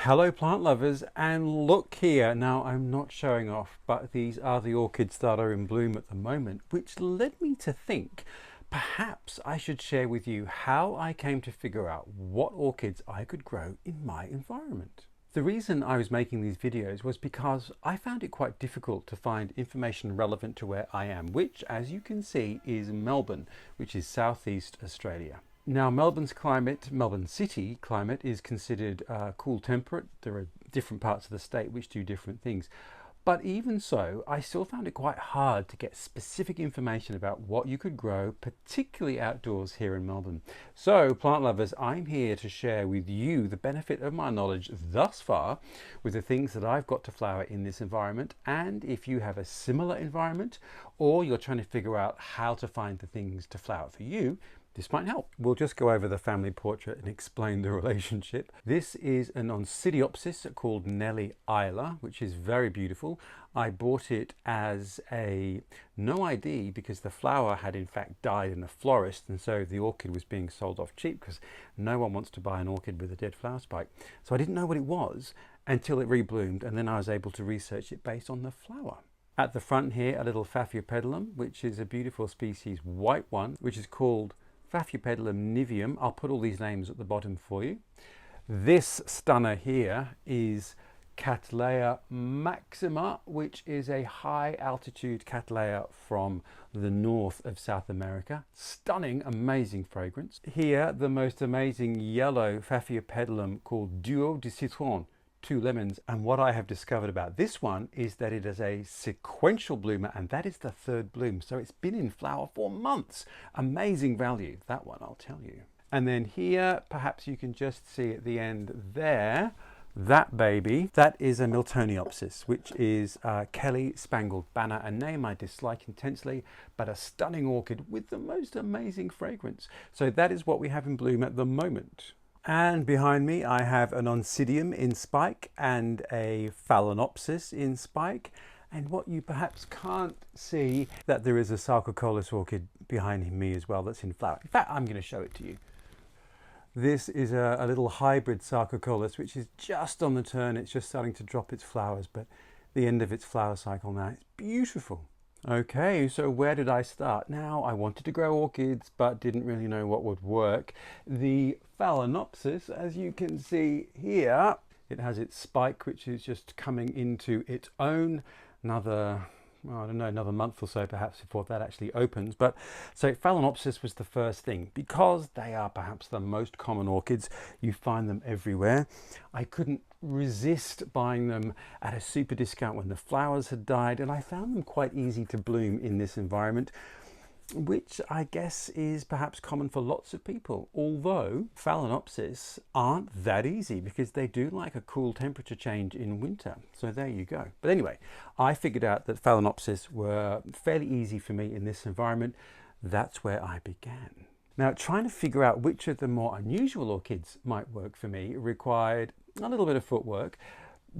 Hello plant lovers, and look here. Now I'm not showing off, but these are the orchids that are in bloom at the moment, which led me to think perhaps I should share with you how I came to figure out what orchids I could grow in my environment. The reason I was making these videos was because I found it quite difficult to find information relevant to where I am, which, as you can see, is Melbourne, which is southeast Australia. Now, Melbourne city climate is considered cool temperate. There are different parts of the state which do different things. But even so, I still found it quite hard to get specific information about what you could grow, particularly outdoors here in Melbourne. So, plant lovers, I'm here to share with you the benefit of my knowledge thus far with the things that I've got to flower in this environment. And if you have a similar environment, or you're trying to figure out how to find the things to flower for you, this might help. We'll just go over the family portrait and explain the relationship. This is an Oncidopsis called Nellie Isla, which is very beautiful. I bought it as a no ID because the flower had in fact died in a florist, and so the orchid was being sold off cheap because no one wants to buy an orchid with a dead flower spike. So I didn't know what it was until it rebloomed, and then I was able to research it based on the flower. At the front here, a little Paphiopedilum, which is a beautiful species, white one, which is called Paphiopedilum NIVEUM. I'll put all these names at the bottom for you. This stunner here is Cattleya MAXIMA, which is a high altitude Cattleya from the north of South America. Stunning, amazing fragrance. Here, the most amazing yellow Paphiopedilum called Duo de CITRON. Two lemons. And what I have discovered about this one is that it is a sequential bloomer, and that is the third bloom. So it's been in flower for months. Amazing value, that one, I'll tell you. And then here, perhaps you can just see at the end there, that baby, that is a Miltoniopsis, which is Kelly Spangled Banner, a name I dislike intensely, but a stunning orchid with the most amazing fragrance. So that is what we have in bloom at the moment. And behind me I have an Oncidium in spike and a Phalaenopsis in spike. And what you perhaps can't see, that there is a Sarcochilus orchid behind me as well that's in flower. In fact, I'm going to show it to you. This is a little hybrid Sarcochilus which is just on the turn. It's just starting to drop its flowers, but the end of its flower cycle now. It's beautiful. Okay, so where did I start? Now, I wanted to grow orchids, but didn't really know what would work. The Phalaenopsis, as you can see here, it has its spike, which is just coming into its own. Another, well, I don't know, another month or so perhaps before that actually opens. But so Phalaenopsis was the first thing. Because they are perhaps the most common orchids, you find them everywhere. I couldn't resist buying them at a super discount when the flowers had died, and I found them quite easy to bloom in this environment, which I guess is perhaps common for lots of people, although Phalaenopsis aren't that easy because they do like a cool temperature change in winter. So there you go. But anyway, I figured out that Phalaenopsis were fairly easy for me in this environment. That's where I began. Now, trying to figure out which of the more unusual orchids might work for me required a little bit of footwork,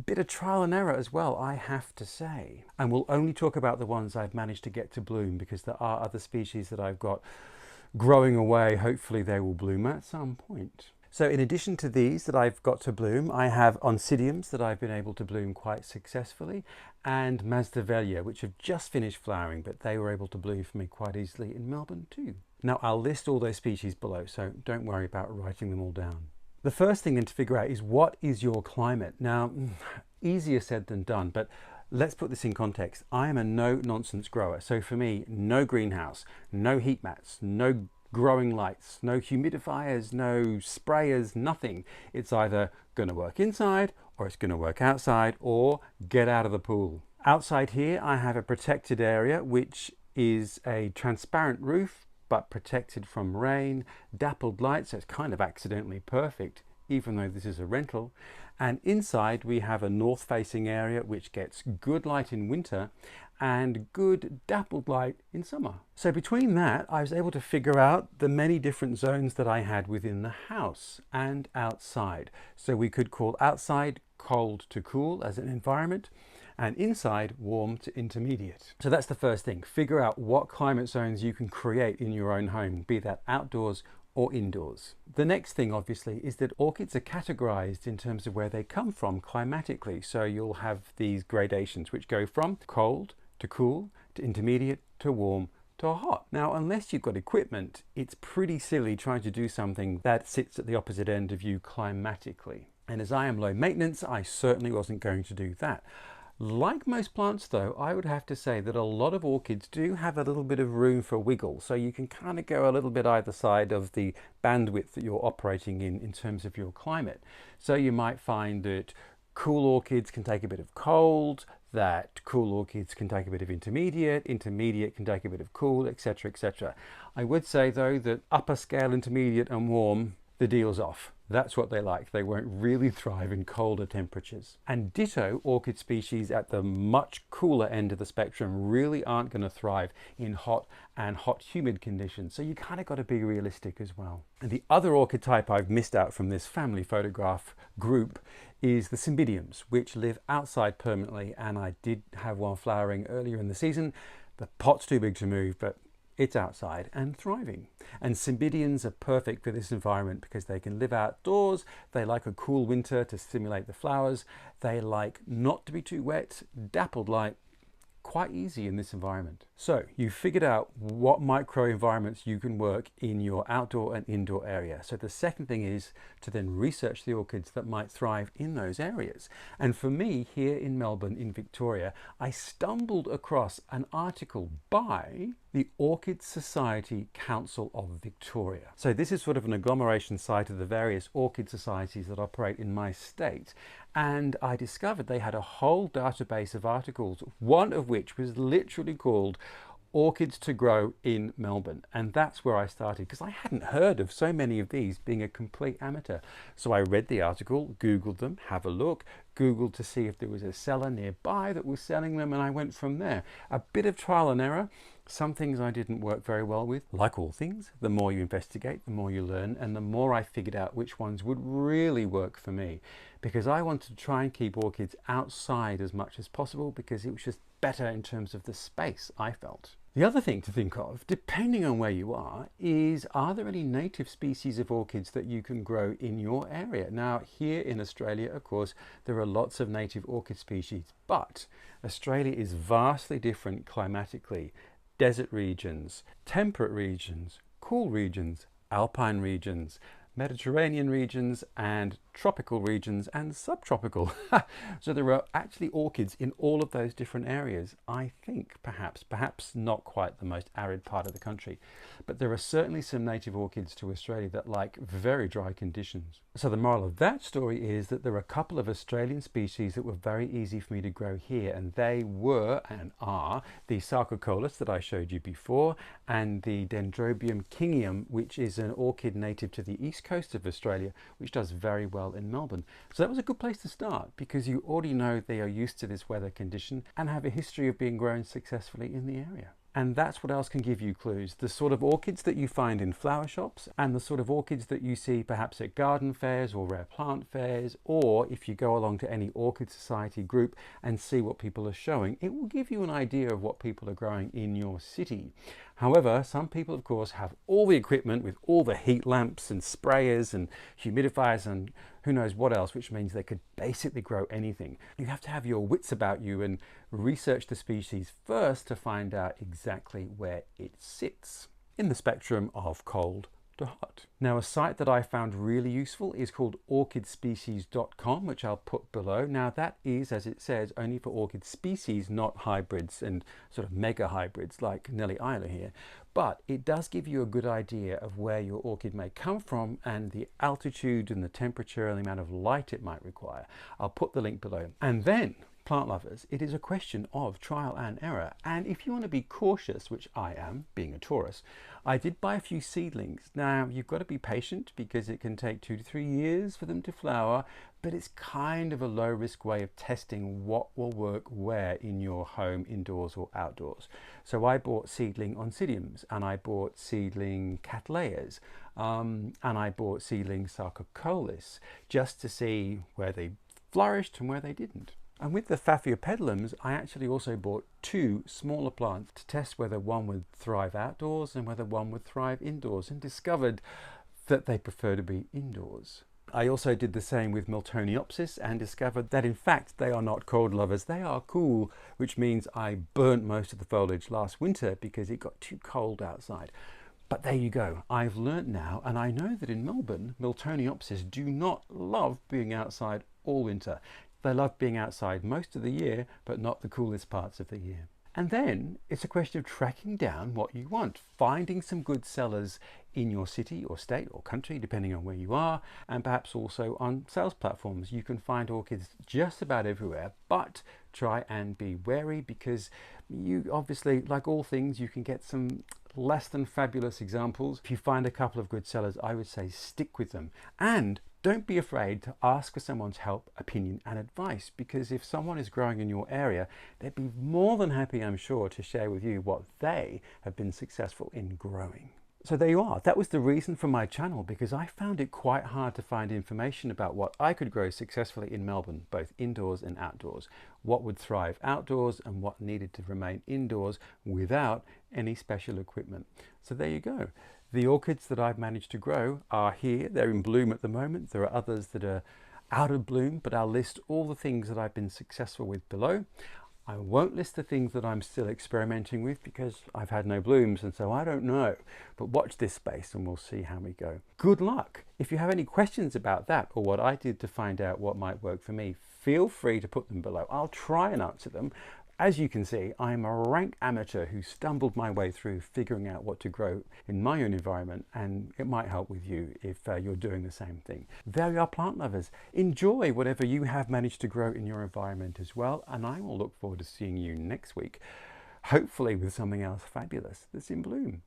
bit of trial and error as well, I have to say. And we'll only talk about the ones I've managed to get to bloom, because there are other species that I've got growing away. Hopefully they will bloom at some point. So in addition to these that I've got to bloom, I have Oncidiums that I've been able to bloom quite successfully, and Masdevallia, which have just finished flowering, but they were able to bloom for me quite easily in Melbourne too. Now, I'll list all those species below, so don't worry about writing them all down. The first thing then to figure out is, what is your climate? Now, easier said than done, but let's put this in context. I am a no-nonsense grower. So for me, no greenhouse, no heat mats, no growing lights, no humidifiers, no sprayers, nothing. It's either going to work inside, or it's going to work outside, or get out of the pool. Outside here, I have a protected area, which is a transparent roof, but protected from rain, dappled light, so it's kind of accidentally perfect, even though this is a rental. And inside we have a north-facing area which gets good light in winter and good dappled light in summer. So between that, I was able to figure out the many different zones that I had within the house and outside. So we could call outside cold to cool as an environment, and inside warm to intermediate. So that's the first thing. Figure out what climate zones you can create in your own home, be that outdoors or indoors. The next thing obviously is that orchids are categorized in terms of where they come from climatically. So you'll have these gradations which go from cold to cool to intermediate to warm to hot. Now, unless you've got equipment, it's pretty silly trying to do something that sits at the opposite end of you climatically. And as I am low maintenance, I certainly wasn't going to do that. Like most plants though, I would have to say that a lot of orchids do have a little bit of room for wiggle. So you can kind of go a little bit either side of the bandwidth that you're operating in terms of your climate. So you might find that cool orchids can take a bit of cold, that cool orchids can take a bit of intermediate can take a bit of cool, etc, etc. I would say though that upper scale intermediate and warm, the deal's off. That's what they like. They won't really thrive in colder temperatures. And ditto, orchid species at the much cooler end of the spectrum really aren't going to thrive in hot and hot humid conditions. So you kind of got to be realistic as well. And the other orchid type I've missed out from this family photograph group is the Cymbidiums, which live outside permanently. And I did have one flowering earlier in the season. The pot's too big to move, but it's outside and thriving. And Cymbidiums are perfect for this environment because they can live outdoors, they like a cool winter to stimulate the flowers, they like not to be too wet, dappled light, quite easy in this environment. So you've figured out what microenvironments you can work in your outdoor and indoor area. So the second thing is to then research the orchids that might thrive in those areas. And for me here in Melbourne, in Victoria, I stumbled across an article by the Orchid Society Council of Victoria. So this is sort of an agglomeration site of the various orchid societies that operate in my state. And I discovered they had a whole database of articles, one of which was literally called Orchids to Grow in Melbourne. And that's where I started because I hadn't heard of so many of these, being a complete amateur. So I read the article, Googled them, have a look, Googled to see if there was a seller nearby that was selling them, and I went from there. A bit of trial and error. Some things I didn't work very well with. Like all things, the more you investigate, the more you learn, and the more I figured out which ones would really work for me. Because I wanted to try and keep orchids outside as much as possible because it was just better in terms of the space, I felt. The other thing to think of, depending on where you are there any native species of orchids that you can grow in your area? Now, here in Australia, of course, there are lots of native orchid species, but Australia is vastly different climatically. Desert regions, temperate regions, cool regions, alpine regions, Mediterranean regions, and tropical regions and subtropical. So there are actually orchids in all of those different areas. I think perhaps not quite the most arid part of the country, but there are certainly some native orchids to Australia that like very dry conditions. So the moral of that story is that there are a couple of Australian species that were very easy for me to grow here, and they were and are the Sarcochilus that I showed you before, and the Dendrobium kingianum, which is an orchid native to the east coast of Australia, which does very well in Melbourne. So that was a good place to start because you already know they are used to this weather condition and have a history of being grown successfully in the area. And that's what else can give you clues. The sort of orchids that you find in flower shops and the sort of orchids that you see perhaps at garden fairs or rare plant fairs, or if you go along to any orchid society group and see what people are showing, it will give you an idea of what people are growing in your city. However, some people of course have all the equipment with all the heat lamps and sprayers and humidifiers and who knows what else, which means they could basically grow anything. You have to have your wits about you and research the species first to find out exactly where it sits in the spectrum of cold to hot. Now, a site that I found really useful is called orchidspecies.com, which I'll put below. Now that is, as it says, only for orchid species, not hybrids and sort of mega hybrids like Nellie Isla here. But it does give you a good idea of where your orchid may come from and the altitude and the temperature and the amount of light it might require. I'll put the link below. And then, plant lovers, it is a question of trial and error. And if you want to be cautious, which I am, being a Taurus, I did buy a few seedlings. Now, you've got to be patient because it can take 2 to 3 years for them to flower, but it's kind of a low risk way of testing what will work where in your home, indoors or outdoors. So I bought seedling Oncidiums, and I bought seedling Cattleyas, and I bought seedling Sarcochilus, just to see where they flourished and where they didn't. And with the Paphiopedilums, I actually also bought 2 smaller plants to test whether one would thrive outdoors and whether one would thrive indoors, and discovered that they prefer to be indoors. I also did the same with Miltoniopsis and discovered that in fact they are not cold lovers, they are cool, which means I burnt most of the foliage last winter because it got too cold outside. But there you go, I've learnt now, and I know that in Melbourne, Miltoniopsis do not love being outside all winter. They love being outside most of the year, but not the coolest parts of the year. And then it's a question of tracking down what you want, finding some good sellers in your city or state or country, depending on where you are, and perhaps also on sales platforms. You can find orchids just about everywhere, but try and be wary, because you obviously, like all things, you can get some less than fabulous examples. If you find a couple of good sellers, I would say stick with them. And don't be afraid to ask for someone's help, opinion and advice, because if someone is growing in your area, they'd be more than happy, I'm sure, to share with you what they have been successful in growing. So there you are. That was the reason for my channel, because I found it quite hard to find information about what I could grow successfully in Melbourne, both indoors and outdoors, what would thrive outdoors and what needed to remain indoors without any special equipment. So there you go. The orchids that I've managed to grow are here. They're in bloom at the moment. There are others that are out of bloom, but I'll list all the things that I've been successful with below. I won't list the things that I'm still experimenting with because I've had no blooms and so I don't know. But watch this space and we'll see how we go. Good luck. If you have any questions about that or what I did to find out what might work for me, feel free to put them below. I'll try and answer them. As you can see, I'm a rank amateur who stumbled my way through figuring out what to grow in my own environment, and it might help with you if you're doing the same thing. There you are, plant lovers. Enjoy whatever you have managed to grow in your environment as well, and I will look forward to seeing you next week, hopefully with something else fabulous that's in bloom.